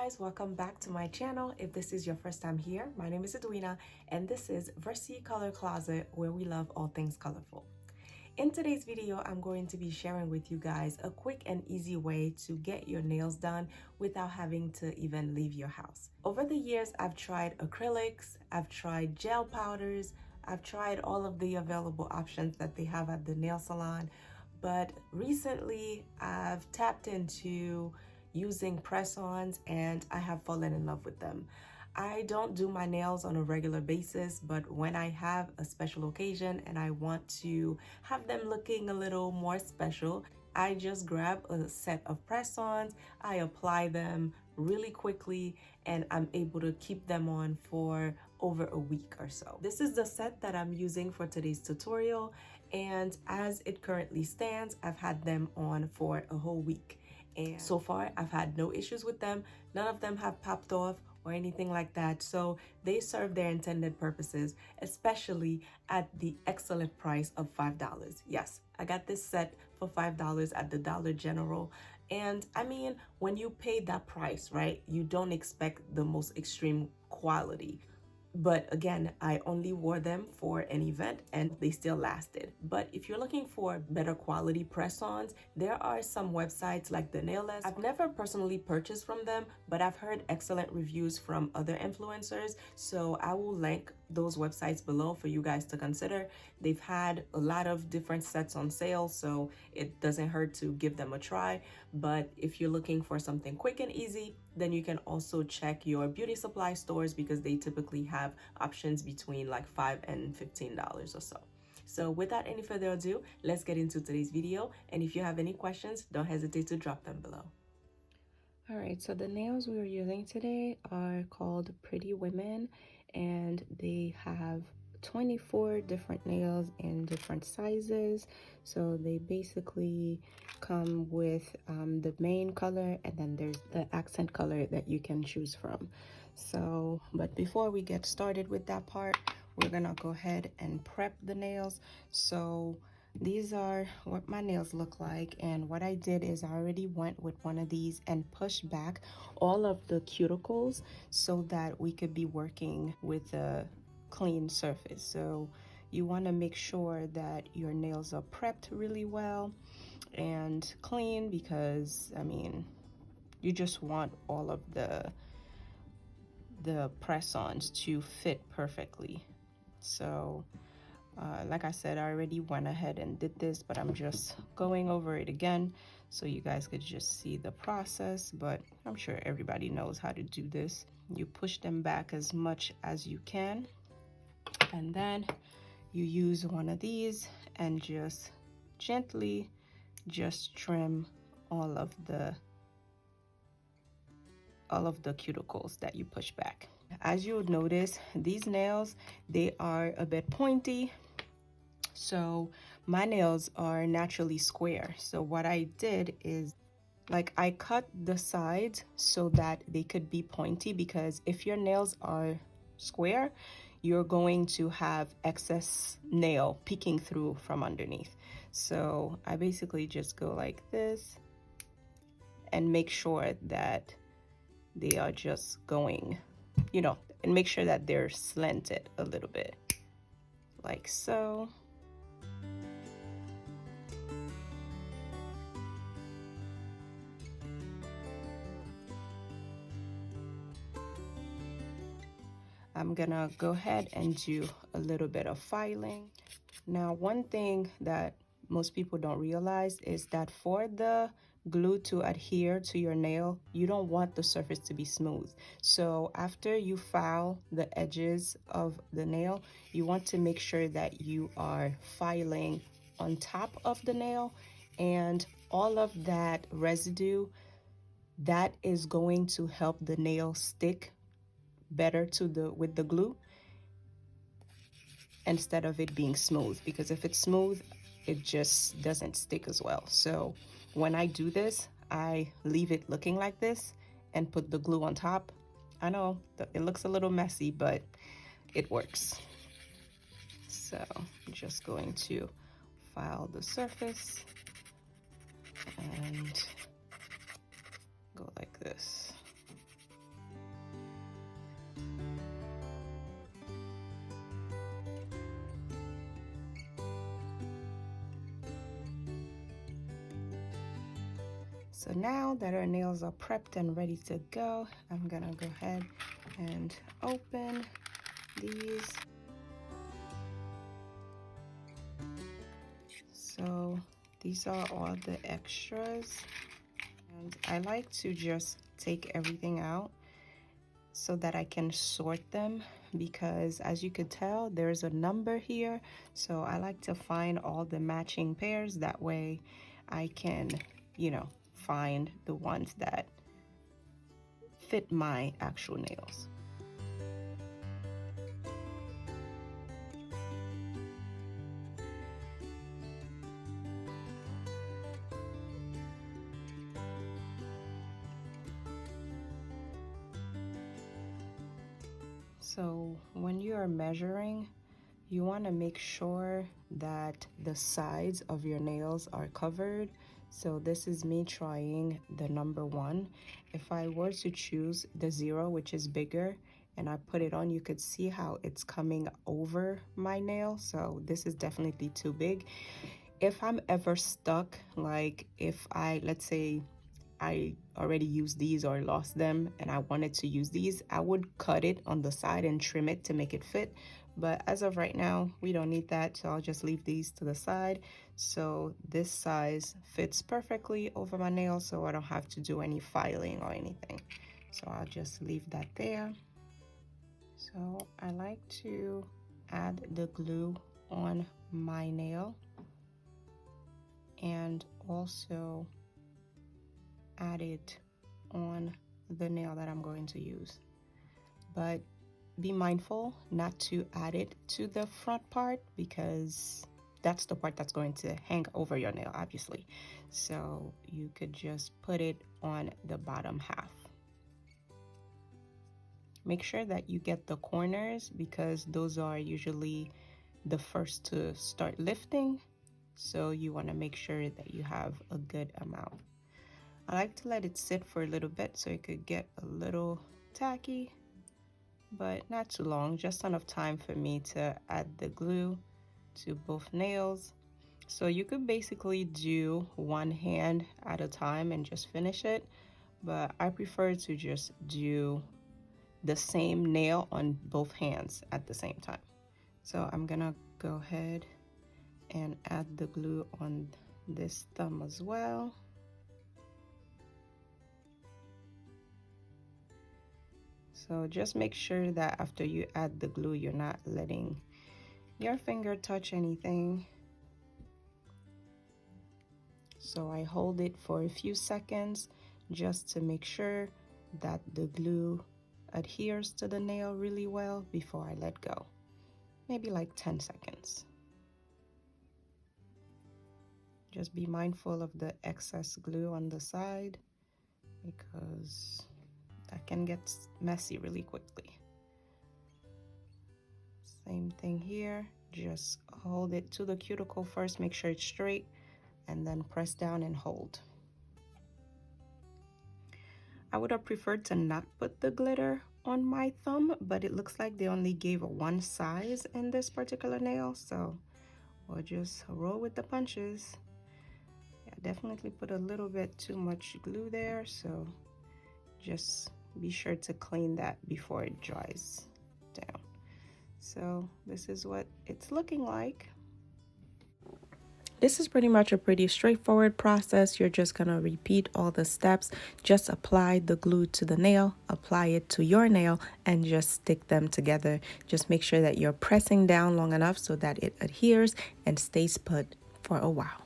guys, welcome back to my channel. If this is your first time here, my name is Edwina and this is Versicolor Closet, where we love all things colorful. In today's video, I'm going to be sharing with you guys a quick and easy way to get your nails done without having to even leave your house. Over the years, I've tried acrylics, I've tried gel powders, I've tried all of the available options that they have at the nail salon, but recently I've tapped into using press-ons and I have fallen in love with them. I don't do my nails on a regular basis, but when I have a special occasion and I want to have them looking a little more special, I just grab a set of press-ons, I apply them really quickly, and I'm able to keep them on for over a week or so. This is the set that I'm using for today's tutorial, and as it currently stands, I've had them on for a whole week. And so far, I've had no issues with them. None of them have popped off or anything like that. So they serve their intended purposes, especially at the excellent price of $5. Yes, I got this set for $5 at the Dollar General. And I mean, when you pay that price, right, you don't expect the most extreme quality. But again, I only wore them for an event and they still lasted. But if you're looking for better quality press-ons, there are some websites like the Nailless. I've never personally purchased from them, but I've heard excellent reviews from other influencers. So I will link those websites below for you guys to consider. They've had a lot of different sets on sale, so it doesn't hurt to give them a try. But if you're looking for something quick and easy, then you can also check your beauty supply stores because they typically have options between like $5 and $15 or so. So without any further ado, let's get into today's video. And if you have any questions, don't hesitate to drop them below. All right, so the nails we are using today are called Pretty Women, and they have 24 different nails in different sizes. So they basically come with the main color, and then there's the accent color that you can choose from. So, but before we get started with that part, we're gonna go ahead and prep the nails. So these are what my nails look like, and what I did is I already went with one of these and pushed back all of the cuticles so that we could be working with a clean surface. So you want to make sure that your nails are prepped really well and clean, because I mean, you just want all of the press-ons to fit perfectly. So like I said, I already went ahead and did this, but I'm just going over it again so you guys could just see the process. But I'm sure everybody knows how to do this. You push them back as much as you can, and then you use one of these and just gently just trim all of the cuticles that you push back. As you would notice, these nails, they are a bit pointy. So my nails are naturally square. So what I did is, like, I cut the sides so that they could be pointy, because if your nails are square, you're going to have excess nail peeking through from underneath. So I basically just go like this and make sure that they are just going, you know, and make sure that they're slanted a little bit, like so. I'm gonna go ahead and do a little bit of filing. Now, one thing that most people don't realize is that for the glue to adhere to your nail, you don't want the surface to be smooth. So after you file the edges of the nail, you want to make sure that you are filing on top of the nail, and all of that residue, that is going to help the nail stick better to with the glue, instead of it being smooth, because if it's smooth, it just doesn't stick as well. So when I do this, I leave it looking like this and put the glue on top. I know it looks a little messy, but it works. So I'm just going to file the surface and go like this. So now that our nails are prepped and ready to go, I'm gonna go ahead and open these. So these are all the extras, and I like to just take everything out so that I can sort them, because as you could tell, there's a number here. So I like to find all the matching pairs. That way I can, you know, find the ones that fit my actual nails. So when you are measuring, you want to make sure that the sides of your nails are covered. So this is me trying the number 1. If I were to choose the 0, which is bigger, and I put it on, you could see how it's coming over my nail. So this is definitely too big. If I'm ever stuck, like if let's say I already used these or lost them and I wanted to use these, I would cut it on the side and trim it to make it fit. But as of right now, we don't need that, so I'll just leave these to the side. So this size fits perfectly over my nail, so I don't have to do any filing or anything. So I'll just leave that there. So I like to add the glue on my nail and also add it on the nail that I'm going to use. But be mindful not to add it to the front part, because that's the part that's going to hang over your nail, obviously. So you could just put it on the bottom half. Make sure that you get the corners, because those are usually the first to start lifting. So you want to make sure that you have a good amount. I like to let it sit for a little bit so it could get a little tacky, but not too long, just enough time for me to add the glue to both nails. So you could basically do one hand at a time and just finish it, but I prefer to just do the same nail on both hands at the same time. So I'm gonna go ahead and add the glue on this thumb as well. So just make sure that after you add the glue, you're not letting your finger touch anything. So I hold it for a few seconds just to make sure that the glue adheres to the nail really well before I let go. Maybe like 10 seconds. Just be mindful of the excess glue on the side, because that can get messy really quickly. Same thing here, just hold it to the cuticle first, make sure it's straight, and then press down and hold. I would have preferred to not put the glitter on my thumb, but it looks like they only gave one size in this particular nail, so we'll just roll with the punches. Yeah, definitely put a little bit too much glue there, so just be sure to clean that before it dries down. So this is what it's looking like. This is pretty much a pretty straightforward process. You're just gonna repeat all the steps. Just apply the glue to the nail, apply it to your nail, and just stick them together. Just make sure that you're pressing down long enough so that it adheres and stays put for a while.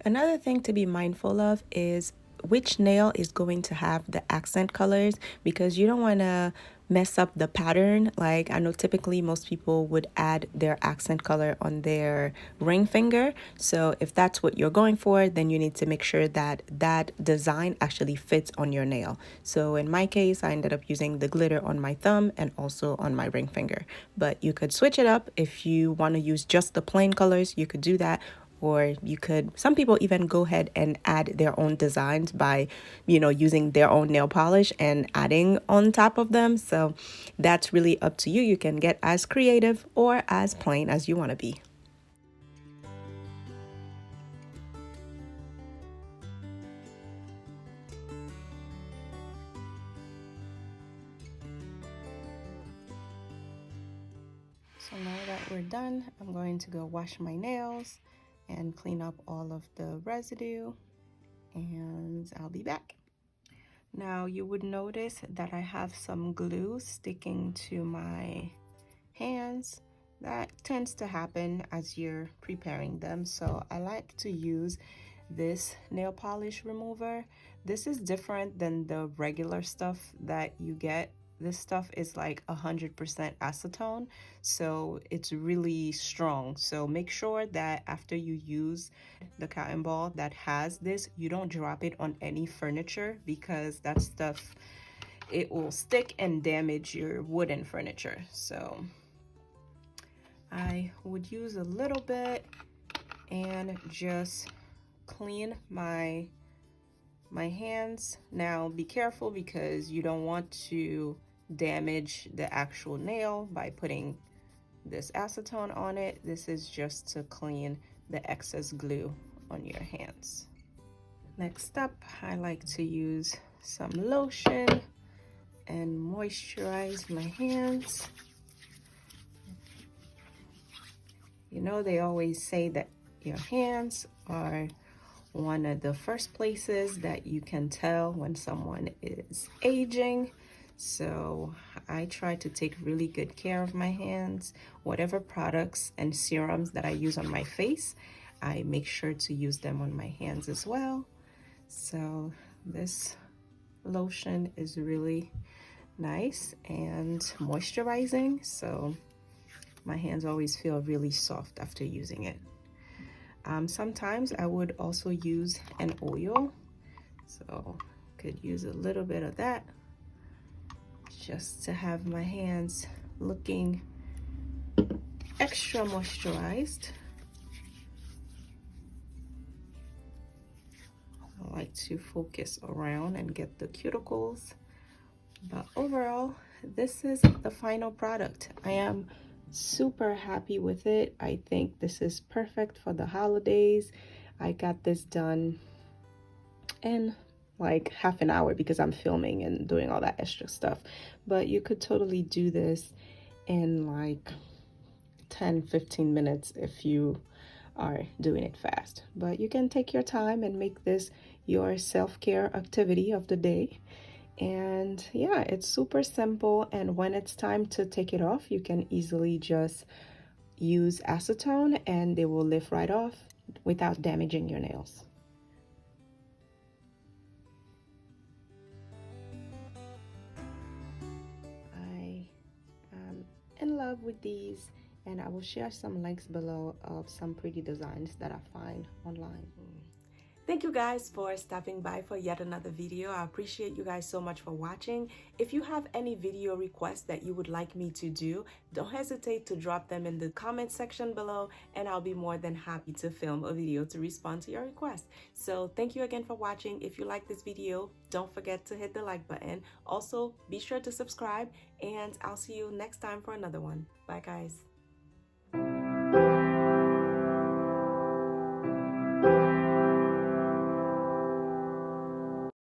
Another thing to be mindful of is which nail is going to have the accent colors, because you don't want to mess up the pattern. Like I know typically most people would add their accent color on their ring finger. So if that's what you're going for, then you need to make sure that that design actually fits on your nail. So in my case, I ended up using the glitter on my thumb and also on my ring finger. But you could switch it up. If you want to use just the plain colors, you could do that. Or you could, some people even go ahead and add their own designs by, using their own nail polish and adding on top of them. So that's really up to you. You can get as creative or as plain as you want to be. done, I'm going to go wash my nails and clean up all of the residue, and I'll be back. Now you would notice that I have some glue sticking to my hands. That tends to happen as you're preparing them, so I like to use this nail polish remover. This is different than the regular stuff that you get. This stuff is like 100% acetone, so it's really strong. So make sure that after you use the cotton ball that has this, you don't drop it on any furniture, because that stuff, it will stick and damage your wooden furniture. So I would use a little bit and just clean my hands. Now be careful, because you don't want to damage the actual nail by putting this acetone on it. This is just to clean the excess glue on your hands. Next up, I like to use some lotion and moisturize my hands. You know, they always say that your hands are one of the first places that you can tell when someone is aging. So I try to take really good care of my hands. Whatever products and serums that I use on my face, I make sure to use them on my hands as well. So this lotion is really nice and moisturizing, so my hands always feel really soft after using it. Sometimes I would also use an oil, so could use a little bit of that just to have my hands looking extra moisturized. I like to focus around and get the cuticles, but overall, this is the final product. I am super happy with it. I think this is perfect for the holidays. I got this done in like half an hour because I'm filming and doing all that extra stuff, but you could totally do this in like 10-15 minutes if you are doing it fast. But you can take your time and make this your self-care activity of the day. And yeah, it's super simple, and when it's time to take it off, you can easily just use acetone and they will lift right off without damaging your nails. I am in love with these, and I will share some links below of some pretty designs that I find online. Thank you guys for stopping by for yet another video. I appreciate you guys so much for watching. If you have any video requests that you would like me to do, don't hesitate to drop them in the comment section below, and I'll be more than happy to film a video to respond to your request. So thank you again for watching. If you like this video, don't forget to hit the like button. Also, be sure to subscribe, and I'll see you next time for another one. Bye guys.